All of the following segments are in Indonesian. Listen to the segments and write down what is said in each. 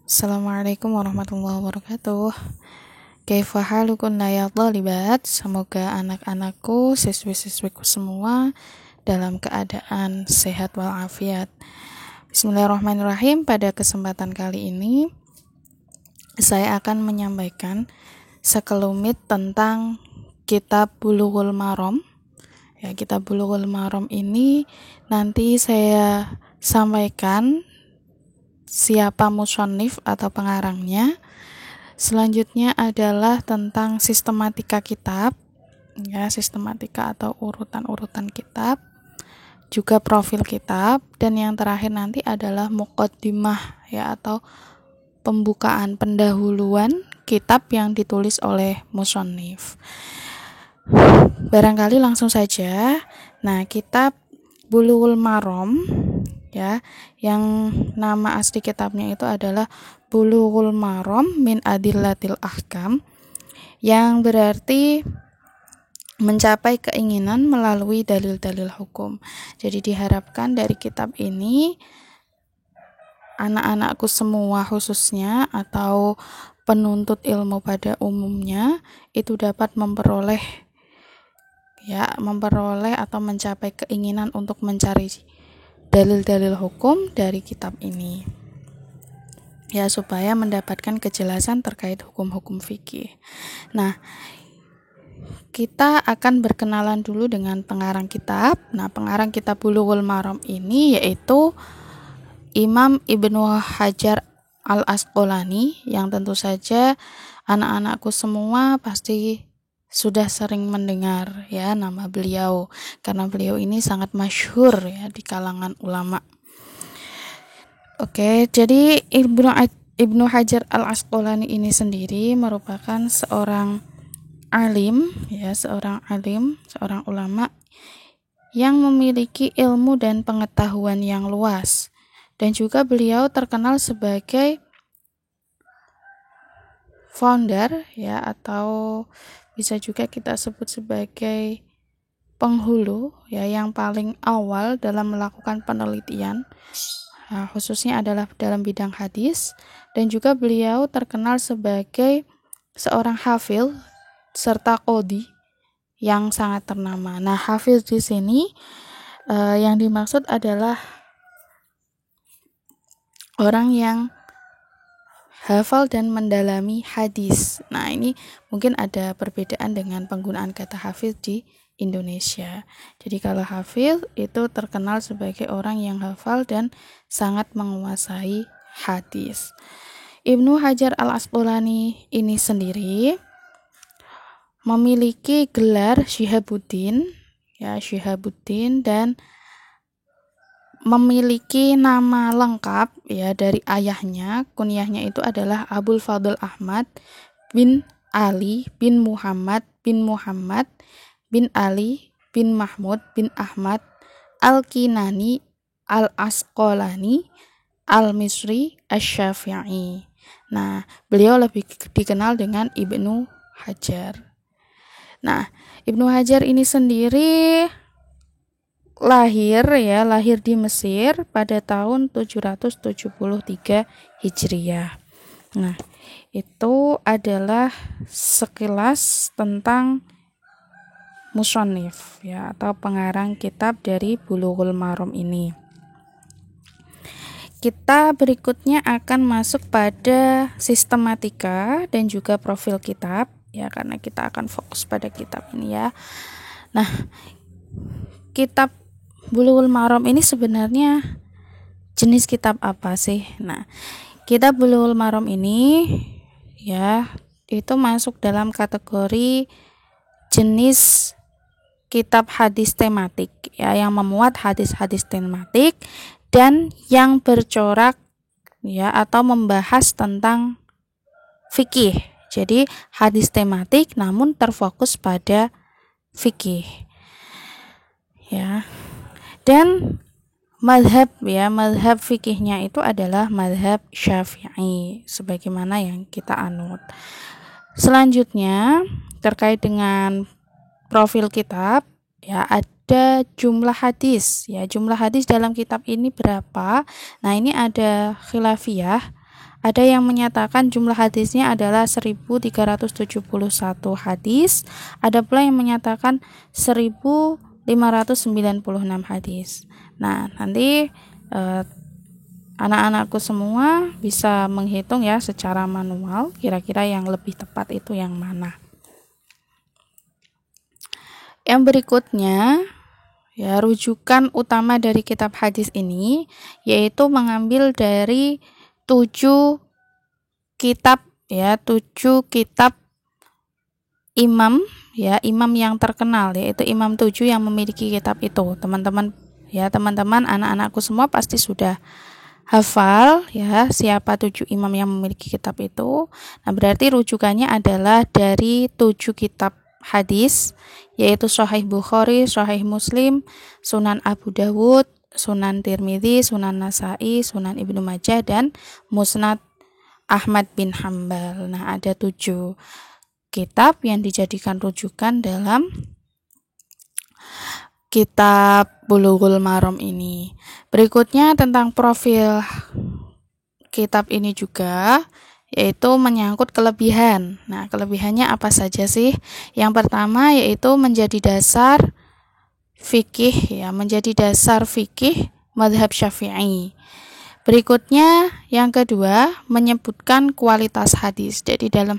Assalamualaikum warahmatullahi wabarakatuh. Kaifa halukunna ya thalibat? Semoga anak-anakku, siswi-siswiku semua dalam keadaan sehat walafiat. Bismillahirrahmanirrahim. Pada kesempatan kali ini saya akan menyampaikan sekelumit tentang kitab Bulughul Maram. Ya, kitab Bulughul Maram ini nanti saya sampaikan siapa musannif atau pengarangnya. Selanjutnya adalah tentang sistematika kitab, ya, sistematika atau urutan-urutan kitab, juga profil kitab, dan yang terakhir nanti adalah muqaddimah, ya, atau pembukaan pendahuluan kitab yang ditulis oleh musannif. Barangkali langsung saja. Nah, kitab Bulughul Maram, ya, yang nama asli kitabnya itu adalah Bulughul Maram min Adillatil Ahkam, yang berarti mencapai keinginan melalui dalil-dalil hukum. Jadi diharapkan dari kitab ini anak-anakku semua khususnya atau penuntut ilmu pada umumnya itu dapat memperoleh atau mencapai keinginan untuk mencari dalil-dalil hukum dari kitab ini, ya, supaya mendapatkan kejelasan terkait hukum-hukum fikih. Nah, kita akan berkenalan dulu dengan pengarang kitab. Nah, pengarang kitab Bulughul Maram ini yaitu Imam Ibnu Hajar Al-Asqalani, yang tentu saja anak-anakku semua pasti sudah sering mendengar, ya, nama beliau, karena beliau ini sangat masyhur, ya, di kalangan ulama. Oke, jadi Ibnu Hajar Al-Asqalani ini sendiri merupakan seorang alim, ya, seorang ulama yang memiliki ilmu dan pengetahuan yang luas, dan juga beliau terkenal sebagai founder, ya, atau bisa juga kita sebut sebagai penghulu, ya, yang paling awal dalam melakukan penelitian, khususnya adalah dalam bidang hadis, dan juga beliau terkenal sebagai seorang hafidz serta qadhi yang sangat ternama. Nah, hafidz di sini yang dimaksud adalah orang yang hafal dan mendalami hadis. Nah, ini mungkin ada perbedaan dengan penggunaan kata hafidz di Indonesia. Jadi kalau hafidz itu terkenal sebagai orang yang hafal dan sangat menguasai hadis. Ibnu Hajar Al-Asqalani ini sendiri memiliki gelar Syihabuddin, ya, Syihabuddin, dan memiliki nama lengkap, ya, dari ayahnya. Kunyahnya itu adalah Abul Fadl Ahmad bin Ali bin Muhammad bin Ali bin Mahmud bin Ahmad Al-Kinani Al-Asqalani Al-Misri Asy-Syafi'i. Nah, beliau lebih dikenal dengan Ibnu Hajar. Nah, Ibnu Hajar ini sendiri lahir di Mesir pada tahun 773 Hijriah. Nah, itu adalah sekilas tentang musannif, ya, atau pengarang kitab dari Bulughul Maram ini. Kita berikutnya akan masuk pada sistematika dan juga profil kitab, ya, karena kita akan fokus pada kitab ini, ya. Nah, kitab Bulughul Maram ini sebenarnya jenis kitab apa sih? Nah, kitab Bulughul Maram ini, ya, itu masuk dalam kategori jenis kitab hadis tematik, ya, yang memuat hadis-hadis tematik dan yang bercorak, ya, atau membahas tentang fikih. Jadi hadis tematik namun terfokus pada fikih, ya. Dan madhab fikihnya itu adalah madhab Syafi'i sebagaimana yang kita anut. Selanjutnya terkait dengan profil kitab, ya, ada jumlah hadis, ya, jumlah hadis dalam kitab ini berapa. Nah, ini ada khilafiyah ada yang menyatakan jumlah hadisnya adalah 1371 hadis, ada pula yang menyatakan 1596 hadis. Nah, nanti anak-anakku semua bisa menghitung ya secara manual kira-kira yang lebih tepat itu yang mana. Yang berikutnya ya, rujukan utama dari kitab hadis ini yaitu mengambil dari 7 kitab ya, 7 kitab imam ya, imam yang terkenal, yaitu imam 7 yang memiliki kitab itu. Teman-teman anak-anakku semua pasti sudah hafal ya siapa 7 imam yang memiliki kitab itu. Nah, berarti rujukannya adalah dari 7 kitab hadis, yaitu Sahih Bukhari, Sahih Muslim, Sunan Abu Dawud, Sunan Tirmidzi, Sunan Nasai, Sunan Ibnu Majah, dan Musnad Ahmad bin Hambal. Nah, ada 7 kitab yang dijadikan rujukan dalam kitab Bulughul Maram ini. Berikutnya tentang profil kitab ini juga, yaitu menyangkut kelebihan. Nah, kelebihannya apa saja sih? Yang pertama yaitu menjadi dasar fikih ya, menjadi dasar fikih mazhab Syafi'i. Berikutnya yang kedua menyebutkan kualitas hadis. Jadi dalam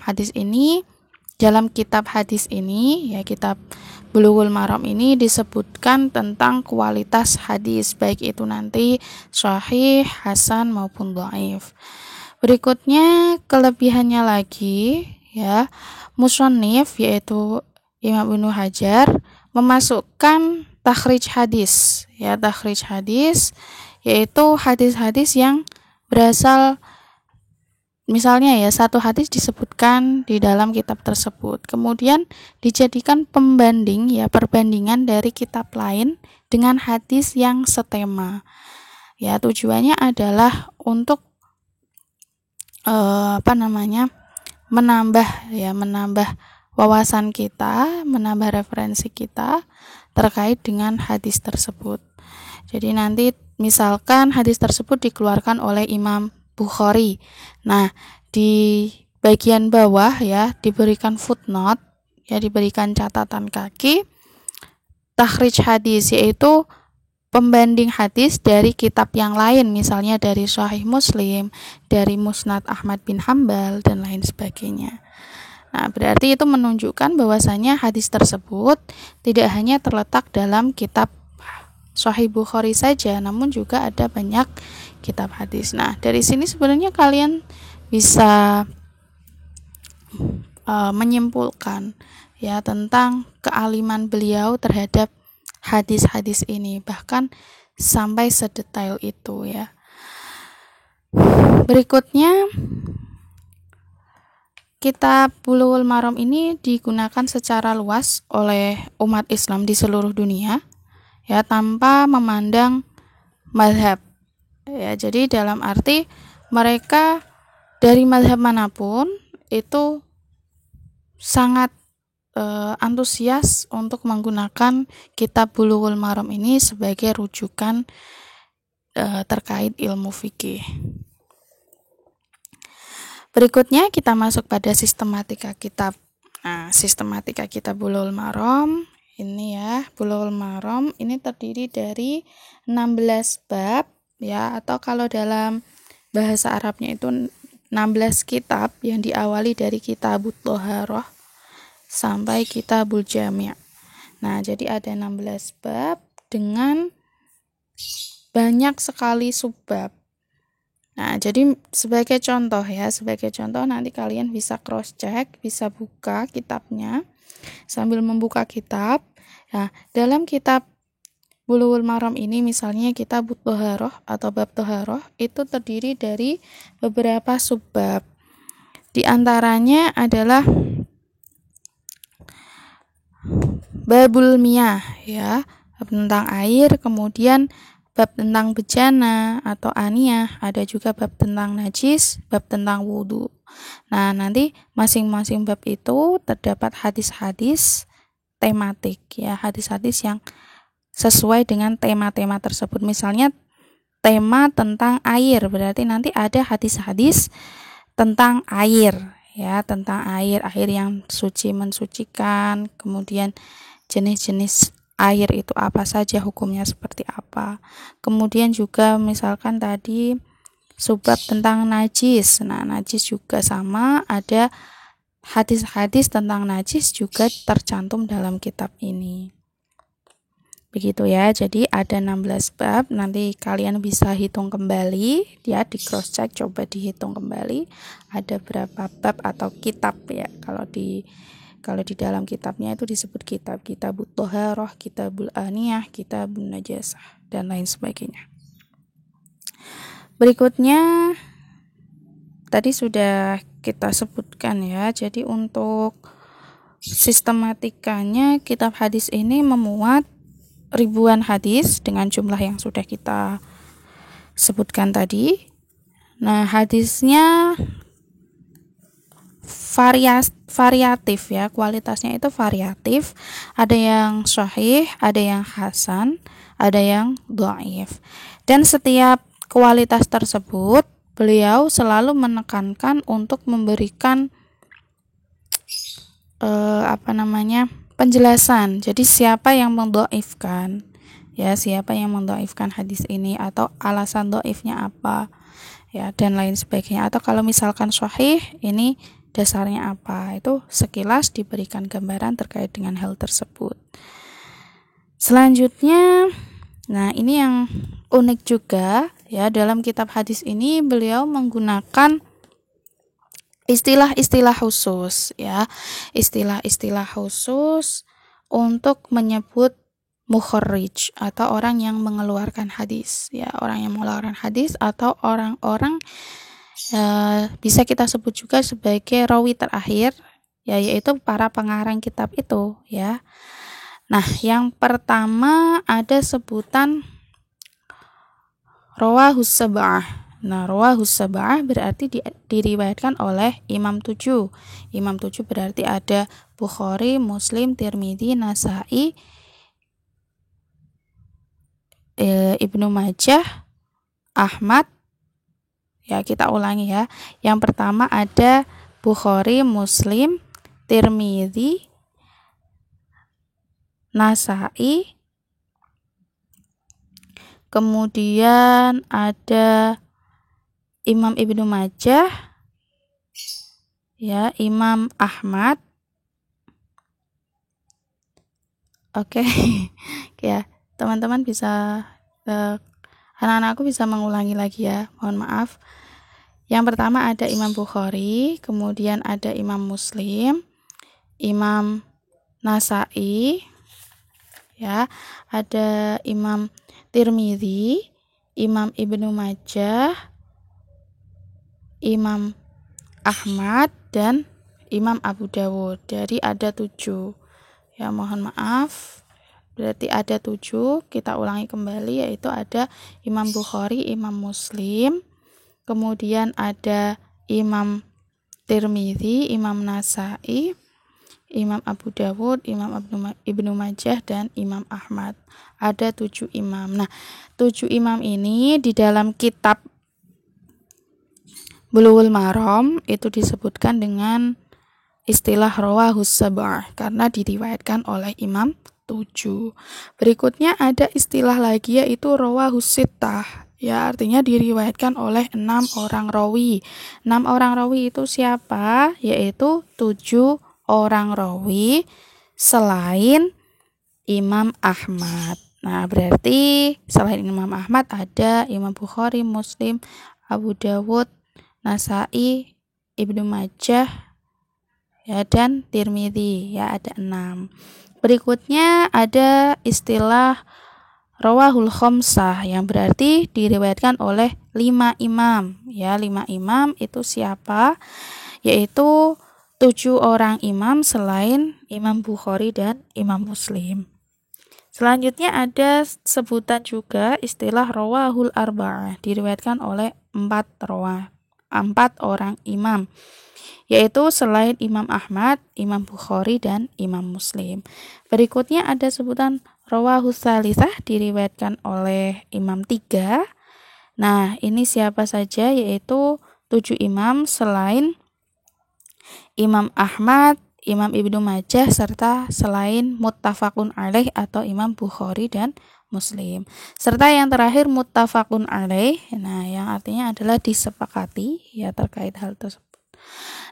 kitab hadis ini ya, kitab Bulughul Maram ini disebutkan tentang kualitas hadis, baik itu nanti sahih, hasan maupun dhaif. Berikutnya kelebihannya lagi ya, musannif yaitu Imam Ibnu Hajar memasukkan takhrij hadis ya, takhrij hadis yaitu hadis-hadis yang berasal, misalnya ya, satu hadis disebutkan di dalam kitab tersebut, kemudian dijadikan pembanding ya, perbandingan dari kitab lain dengan hadis yang setema. Ya, tujuannya adalah untuk menambah wawasan kita, menambah referensi kita terkait dengan hadis tersebut. Jadi nanti misalkan hadis tersebut dikeluarkan oleh Imam Bukhari. Nah, di bagian bawah ya diberikan footnote, ya diberikan catatan kaki takhrij hadis, yaitu pembanding hadis dari kitab yang lain, misalnya dari Sahih Muslim, dari Musnad Ahmad bin Hambal, dan lain sebagainya. Nah, berarti itu menunjukkan bahwasanya hadis tersebut tidak hanya terletak dalam kitab Sahih Bukhari saja, namun juga ada banyak kitab hadis. Nah, dari sini sebenarnya kalian bisa menyimpulkan ya tentang kealiman beliau terhadap hadis-hadis ini, bahkan sampai sedetail itu ya. Berikutnya, kitab Bulughul Maram ini digunakan secara luas oleh umat Islam di seluruh dunia ya, tanpa memandang mazhab ya. Jadi dalam arti mereka dari mazhab manapun itu sangat antusias untuk menggunakan kitab Bulughul Maram ini sebagai rujukan terkait ilmu fikih. Berikutnya kita masuk pada sistematika kitab. Nah, sistematika kitab Bulughul Maram ini ya, Bulughul Maram ini terdiri dari 16 bab ya, atau kalau dalam bahasa Arabnya itu 16 kitab yang diawali dari Kitabut Thaharah sampai Kitabul Jami'. Nah, jadi ada 16 bab dengan banyak sekali subbab. Nah, jadi sebagai contoh nanti kalian bisa cross check, bisa buka kitabnya sambil membuka kitab. Nah, dalam kitab Bulughul Maram ini misalnya Kitabut Thaharah atau bab Thaharah itu terdiri dari beberapa subbab. Di antaranya adalah Babul Miyah ya, bab tentang air, kemudian bab tentang bejana atau aniyah, ada juga bab tentang najis, bab tentang wudu. Nah, nanti masing-masing bab itu terdapat hadis-hadis tematik ya, hadis-hadis yang sesuai dengan tema-tema tersebut. Misalnya tema tentang air, berarti nanti ada hadis-hadis tentang air, ya, tentang air yang suci mensucikan, kemudian jenis-jenis air itu apa saja, hukumnya seperti apa. Kemudian juga misalkan tadi subbab tentang najis. Nah, najis juga sama, ada hadis-hadis tentang najis juga tercantum dalam kitab ini. Begitu ya, jadi ada 16 bab, nanti kalian bisa hitung kembali ya, di cross check, coba dihitung kembali ada berapa bab atau kitab ya. Kalau di dalam kitabnya itu disebut kitabut thaharah, kitabul aniyah, kitabun najasah dan lain sebagainya. Berikutnya tadi sudah kita sebutkan ya, jadi untuk sistematikanya kitab hadis ini memuat ribuan hadis dengan jumlah yang sudah kita sebutkan tadi. Nah, hadisnya variatif ya, kualitasnya itu variatif. Ada yang sahih, ada yang hasan, ada yang dhaif. Dan setiap kualitas tersebut beliau selalu menekankan untuk memberikan penjelasan. Jadi siapa yang mendhaifkan, ya, siapa yang mendhaifkan hadis ini, atau alasan dhaifnya apa, ya, dan lain sebagainya. Atau kalau misalkan sahih, ini dasarnya apa, itu sekilas diberikan gambaran terkait dengan hal tersebut. Selanjutnya, nah ini yang unik juga ya, dalam kitab hadis ini beliau menggunakan istilah-istilah khusus ya, istilah-istilah khusus untuk menyebut mukharrij atau orang yang mengeluarkan hadis ya, orang yang mengeluarkan hadis atau orang-orang bisa kita sebut juga sebagai rawi terakhir ya, yaitu para pengarang kitab itu ya. Nah, yang pertama ada sebutan rawahus sab'ah. Nah, rawahus sab'ah berarti diriwayatkan oleh Imam 7. Imam 7 berarti ada Bukhari, Muslim, Tirmidzi, Nasa'i, Ibnu Majah, Ahmad. Ya, kita ulangi ya. Yang pertama ada Bukhari, Muslim, Tirmidzi, Nasa'i, kemudian ada Imam Ibnu Majah, ya, Imam Ahmad. Oke. Ya, teman-teman bisa anak-anakku bisa mengulangi lagi ya, mohon maaf. Yang pertama ada Imam Bukhari, kemudian ada Imam Muslim, Imam Nasa'i, ya, ada Imam Tirmidzi, Imam Ibnu Majah, Imam Ahmad, dan Imam Abu Dawud. Jadi ada 7 ya, mohon maaf, berarti ada 7. Kita ulangi kembali, yaitu ada Imam Bukhari, Imam Muslim, kemudian ada Imam Tirmidzi, Imam Nasa'i, Imam Abu Dawud, Imam Ibnu Majah, dan Imam Ahmad. Ada 7 imam. Nah, 7 imam ini di dalam kitab Bulughul Maram itu disebutkan dengan istilah rawahus sab'ah karena diriwayatkan oleh Imam 7. Berikutnya ada istilah lagi, yaitu rawahus sittah. Ya, artinya diriwayatkan oleh 6 orang rawi. 6 orang rawi itu siapa? Yaitu 7 orang rawi selain Imam Ahmad. Nah, berarti selain Imam Ahmad ada Imam Bukhari, Muslim, Abu Dawud, Nasa'i, Ibnu Majah, ya, dan Tirmidzi, ya, ada 6. Berikutnya ada istilah rawahul khamsah yang berarti diriwayatkan oleh 5 imam. Ya, 5 imam itu siapa? Yaitu 7 orang imam selain Imam Bukhari dan Imam Muslim. Selanjutnya ada sebutan juga istilah rawahul arba'ah, diriwayatkan oleh 4 orang imam, yaitu selain Imam Ahmad, Imam Bukhari, dan Imam Muslim. Berikutnya ada sebutan rawahus salisah, diriwayatkan oleh Imam 3, Nah, ini siapa saja, yaitu 7 imam selain Imam Ahmad, Imam Ibnu Majah, serta selain muttafaqun alaih atau Imam Bukhari dan Muslim. Serta yang terakhir muttafaqun alaih, nah yang artinya adalah disepakati ya terkait hal tersebut.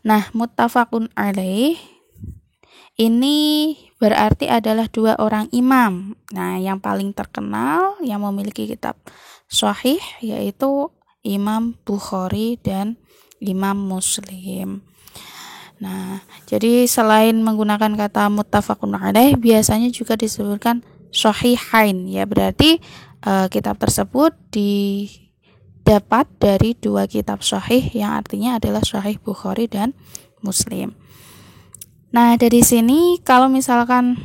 Nah, muttafaqun alaih ini berarti adalah 2 orang imam. Nah, yang paling terkenal yang memiliki kitab sahih yaitu Imam Bukhari dan Imam Muslim. Nah, jadi selain menggunakan kata muttafaqun alaih, biasanya juga disebutkan sahihain ya, berarti kitab tersebut didapat dari 2 kitab sahih yang artinya adalah Sahih Bukhari dan Muslim. Nah, dari sini kalau misalkan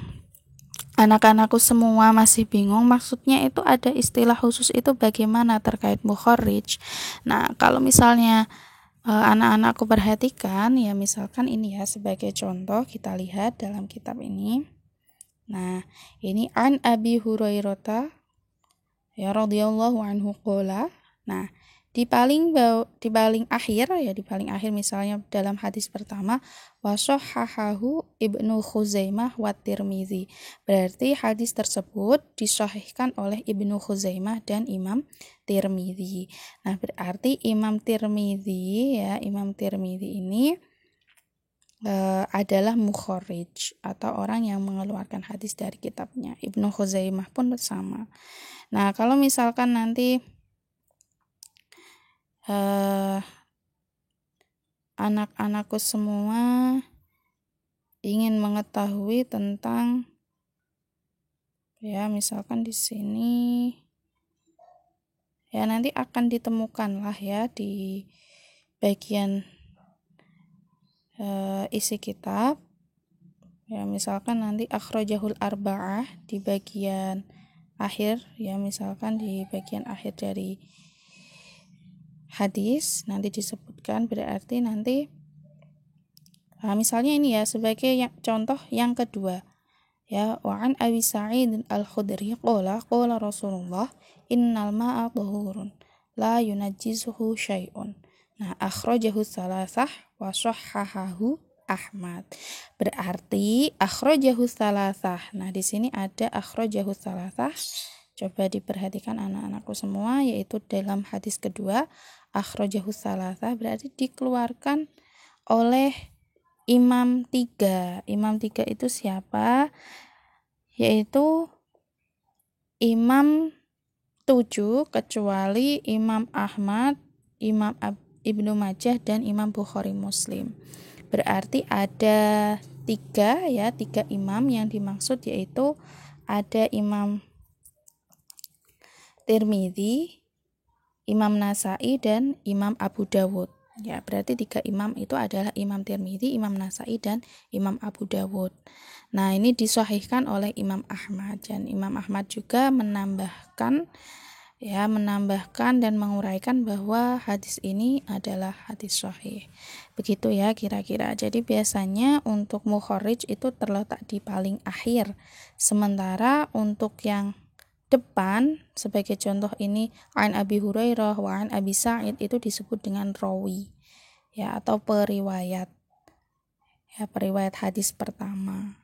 anak-anakku semua masih bingung maksudnya itu ada istilah khusus itu bagaimana terkait mukharrij. Nah, kalau misalnya anak-anakku perhatikan ya, misalkan ini ya sebagai contoh kita lihat dalam kitab ini. Nah, ini an Abi Hurairah ya radhiyallahu anhu qala. Nah, di paling akhir ya, di paling akhir misalnya dalam hadis pertama wa shahhahahu Ibnu Khuzaimah wa Tirmizi. Berarti hadis tersebut disahihkan oleh Ibnu Khuzaimah dan Imam Tirmizi. Nah, berarti Imam Tirmizi ini adalah mukharrij atau orang yang mengeluarkan hadis dari kitabnya. Ibnu Khuzaimah pun sama. Nah, kalau misalkan nanti anak-anakku semua ingin mengetahui tentang ya misalkan di sini ya nanti akan ditemukan lah ya di bagian isi kitab ya, misalkan nanti akhrajahul arba'ah di bagian akhir ya, misalkan di bagian akhir dari hadis nanti disebutkan, berarti nanti misalnya ini ya sebagai contoh yang kedua ya, wa an Abi Sa'id al-Khudri qala Rasulullah innal ma'a tahurun la yunajjisuhu syai'un. Nah, akhrajahu salasah wa shahhahahu Ahmad. Berarti akhrajahu salasah. Nah, di sini ada akhrajahu salasah. Coba diperhatikan anak-anakku semua, yaitu dalam hadis kedua akhrajahu salasah berarti dikeluarkan oleh Imam 3. Imam 3 itu siapa? Yaitu Imam 7 kecuali Imam Ahmad, Imam Ibnu Majah dan Imam Bukhari Muslim. Berarti ada 3 ya, 3 imam yang dimaksud, yaitu ada Imam Tirmizi, Imam Nasai dan Imam Abu Dawud. Ya, berarti 3 imam itu adalah Imam Tirmizi, Imam Nasai dan Imam Abu Dawud. Nah, ini disahihkan oleh Imam Ahmad, dan Imam Ahmad juga menambahkan dan menguraikan bahwa hadis ini adalah hadis sahih. Begitu ya kira-kira. Jadi biasanya untuk mukharrij itu terletak di paling akhir. Sementara untuk yang depan sebagai contoh ini an Abi Hurairah wa an Abi Sa'id itu disebut dengan rawi ya, atau periwayat. Ya, periwayat hadis pertama.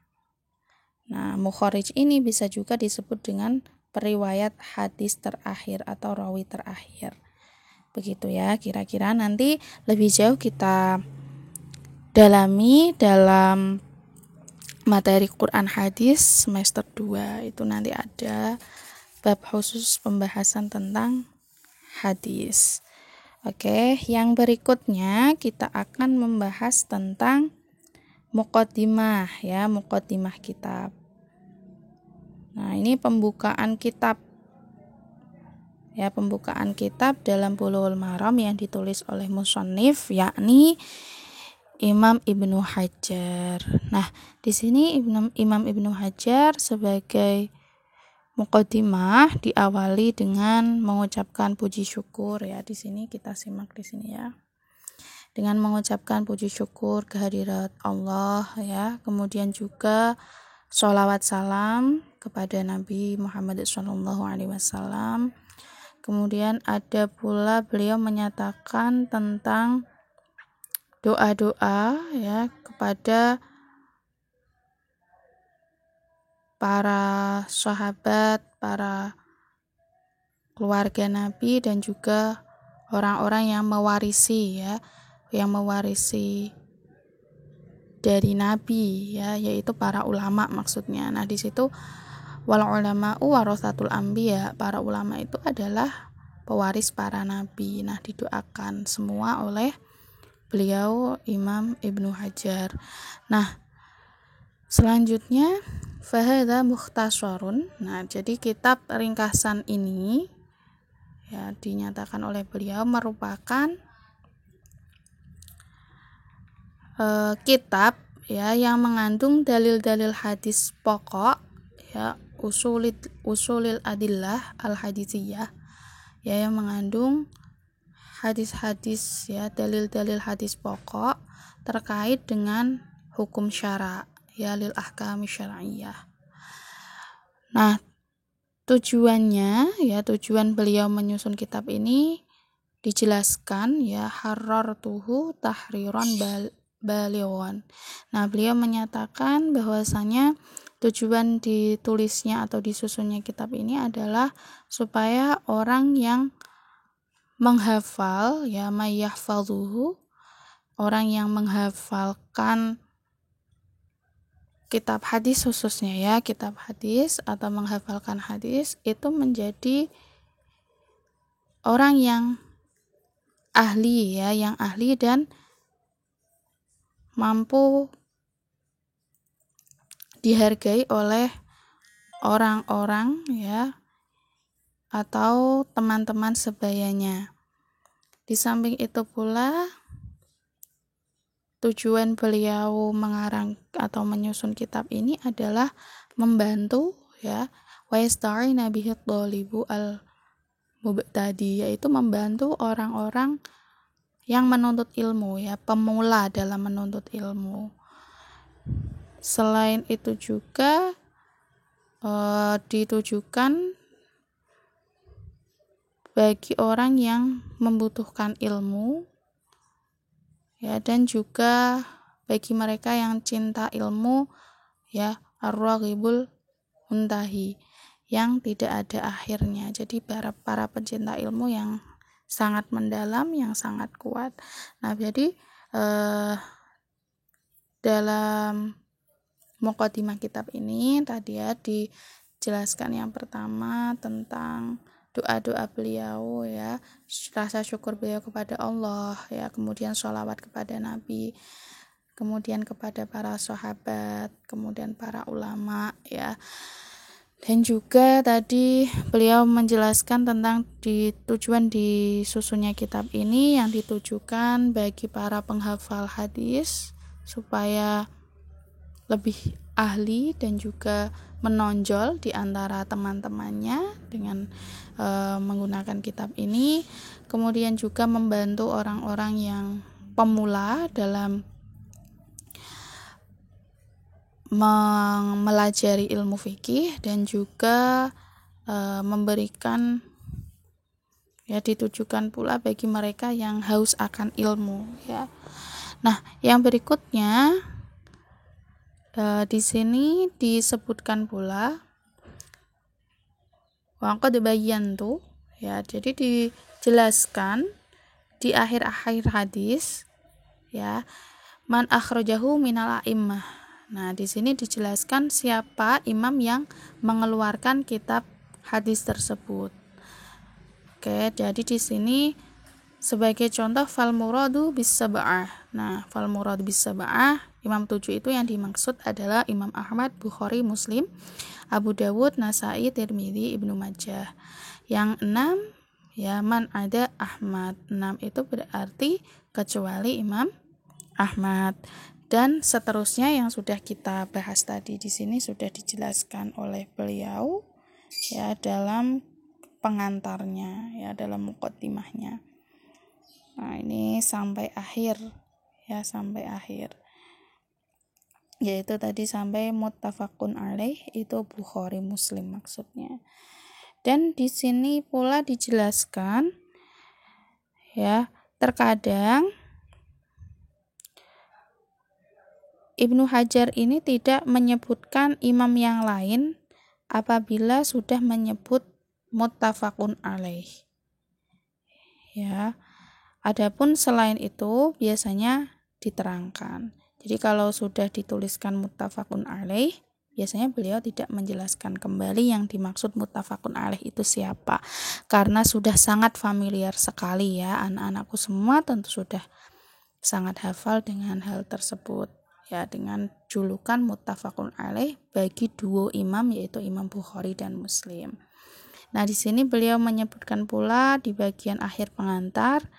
Nah, mukharrij ini bisa juga disebut dengan periwayat hadis terakhir atau rawi terakhir. Begitu ya kira-kira. Nanti lebih jauh kita dalami dalam materi Quran hadis semester 2. Itu nanti ada bab khusus pembahasan tentang hadis. Oke, yang berikutnya kita akan membahas tentang muqaddimah ya, muqaddimah kitab. Nah, ini pembukaan kitab. Ya, pembukaan kitab dalam Bulughul Maram yang ditulis oleh musannif yakni Imam Ibnu Hajar. Nah, di sini Imam Ibnu Hajar sebagai muqaddimah diawali dengan mengucapkan puji syukur ya. Di sini kita simak di sini ya. Dengan mengucapkan puji syukur kehadirat Allah ya. Kemudian juga sholawat salam kepada Nabi Muhammad SAW. Kemudian ada pula beliau menyatakan tentang doa-doa ya kepada para sahabat, para keluarga Nabi dan juga orang-orang yang mewarisi dari Nabi ya, yaitu para ulama maksudnya. Nah, di situ wal ulama'u warasatul anbiya, para ulama itu adalah pewaris para nabi. Nah, didoakan semua oleh beliau Imam Ibnu Hajar. Nah, selanjutnya fahadha mukhtasarun. Nah, jadi kitab ringkasan ini ya dinyatakan oleh beliau merupakan kitab ya yang mengandung dalil-dalil hadis pokok ya, usulil adillah al hadisiyah ya, yang mengandung hadis-hadis ya, dalil-dalil hadis pokok terkait dengan hukum syara ya, lil ahkam syar'iyyah. Nah, tujuan beliau menyusun kitab ini dijelaskan ya, harrartuhu tahriran balighan. Nah, beliau menyatakan bahwasanya tujuan ditulisnya atau disusunnya kitab ini adalah supaya orang yang menghafal ya, mayyahfadhuhu, orang yang menghafalkan kitab hadis khususnya ya, kitab hadis atau menghafalkan hadis itu menjadi orang yang ahli ya, yang ahli dan mampu dihargai oleh orang-orang ya atau teman-teman sebayanya. Di samping itu pula tujuan beliau mengarang atau menyusun kitab ini adalah membantu ya, wa yasta'ina bihi thalibu al mubtadi, yaitu membantu orang-orang yang menuntut ilmu ya, pemula dalam menuntut ilmu. Selain itu juga ditujukan bagi orang yang membutuhkan ilmu ya, dan juga bagi mereka yang cinta ilmu ya, ar-raghibul muntahi, yang tidak ada akhirnya. Jadi para pencinta ilmu yang sangat mendalam, yang sangat kuat. Nah, jadi dalam muqaddimah kitab ini tadi ya dijelaskan yang pertama tentang doa-doa beliau ya, rasa syukur beliau kepada Allah ya, kemudian sholawat kepada Nabi, kemudian kepada para sahabat, kemudian para ulama ya, dan juga tadi beliau menjelaskan tentang tujuan disusunnya kitab ini yang ditujukan bagi para penghafal hadis supaya lebih ahli dan juga menonjol di antara teman-temannya dengan menggunakan kitab ini. Kemudian juga membantu orang-orang yang pemula dalam mempelajari ilmu fikih, dan juga memberikan ya, ditujukan pula bagi mereka yang haus akan ilmu ya. Nah, yang berikutnya di sini disebutkan pula waqad bayyantu ya, jadi dijelaskan di akhir-akhir hadis ya, man akhrajahu minal a'immah. Nah, di sini dijelaskan siapa imam yang mengeluarkan kitab hadis tersebut. Oke, jadi di sini sebagai contoh fal muradu bis sab'ah. Nah, fal muradu bis sab'ah, imam 7 itu yang dimaksud adalah Imam Ahmad, Bukhari, Muslim, Abu Dawud, Nasai, Tirmidzi, Ibnu Majah. Yang 6 ya, man ada Ahmad. 6 itu berarti kecuali Imam Ahmad. Dan seterusnya yang sudah kita bahas tadi di sini sudah dijelaskan oleh beliau ya dalam pengantarnya ya, dalam muqaddimahnya. Nah, ini sampai akhir ya, sampai akhir, yaitu tadi sampai muttafaqun alaih, itu Bukhari Muslim maksudnya. Dan di sini pula dijelaskan ya, terkadang Ibnu Hajar ini tidak menyebutkan imam yang lain apabila sudah menyebut muttafaqun alaih. Ya. Adapun selain itu biasanya diterangkan. Jadi kalau sudah dituliskan muttafaqun alaih, biasanya beliau tidak menjelaskan kembali yang dimaksud muttafaqun alaih itu siapa. Karena sudah sangat familiar sekali ya, anak-anakku semua tentu sudah sangat hafal dengan hal tersebut. Ya, dengan julukan muttafaqun alaih bagi duo imam, yaitu Imam Bukhari dan Muslim. Nah, di sini beliau menyebutkan pula di bagian akhir pengantar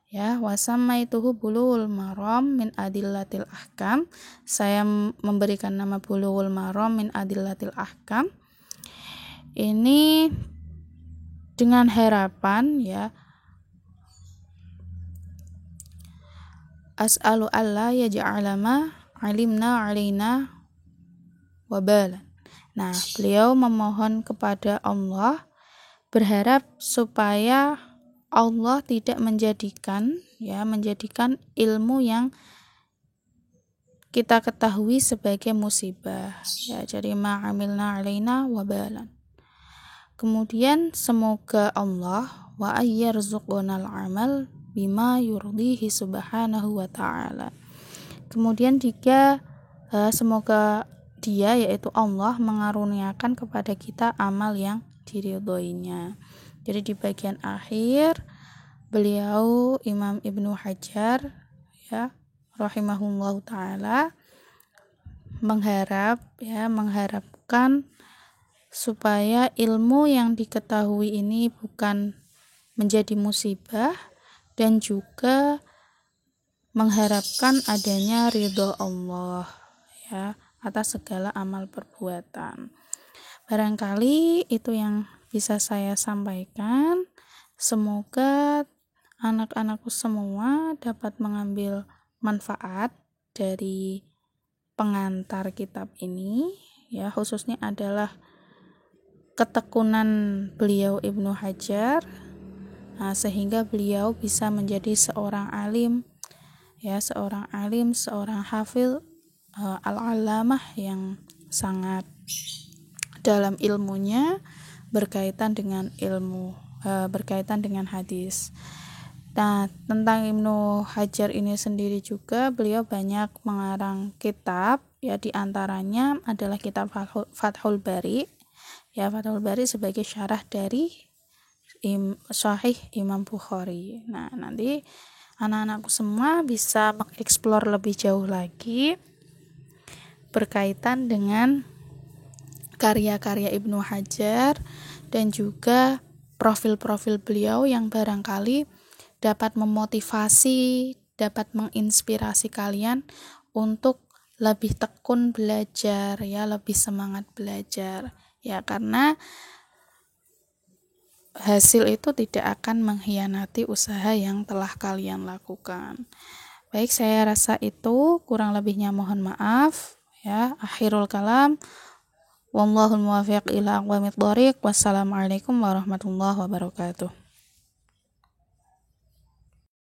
ya, wasamaituhu bulughul maram min adillatil ahkam. Saya memberikan nama bulughul maram min adillatil ahkam ini dengan harapan ya, as'alu alla yaj'ala ma alimna alaina wabalan. Nah, beliau memohon kepada Allah, berharap supaya Allah tidak menjadikan ilmu yang kita ketahui sebagai musibah ya, jadi ma'amilna alaina wabalan. Kemudian semoga Allah wa ayyarzuqunal amal bima yurdihi subhanahu wa ta'ala. Kemudian juga semoga Dia, yaitu Allah, mengaruniakan kepada kita amal yang diridhoinya. Jadi di bagian akhir beliau Imam Ibnu Hajar ya rahimahullahu taala mengharapkan supaya ilmu yang diketahui ini bukan menjadi musibah, dan juga mengharapkan adanya ridho Allah ya atas segala amal perbuatan. Barangkali itu yang bisa saya sampaikan. Semoga anak-anakku semua dapat mengambil manfaat dari pengantar kitab ini ya, khususnya adalah ketekunan beliau Ibnu Hajar, sehingga beliau bisa menjadi seorang alim ya, seorang hafidh al-alamah yang sangat dalam ilmunya berkaitan dengan hadis. Nah, tentang Ibnu Hajar ini sendiri juga beliau banyak mengarang kitab ya, diantaranya adalah kitab Fathul Bari ya, Fathul Bari sebagai syarah dari Sahih Imam Bukhari. Nah, nanti anak-anakku semua bisa mengeksplor lebih jauh lagi berkaitan dengan karya-karya Ibnu Hajar dan juga profil-profil beliau yang barangkali dapat memotivasi, dapat menginspirasi kalian untuk lebih tekun belajar ya, lebih semangat belajar ya, karena hasil itu tidak akan mengkhianati usaha yang telah kalian lakukan. Baik, saya rasa itu, kurang lebihnya mohon maaf ya. Akhirul kalam, wallahul muwaffiq ila aqwamit thoriq. Wassalamualaikum warahmatullahi wabarakatuh.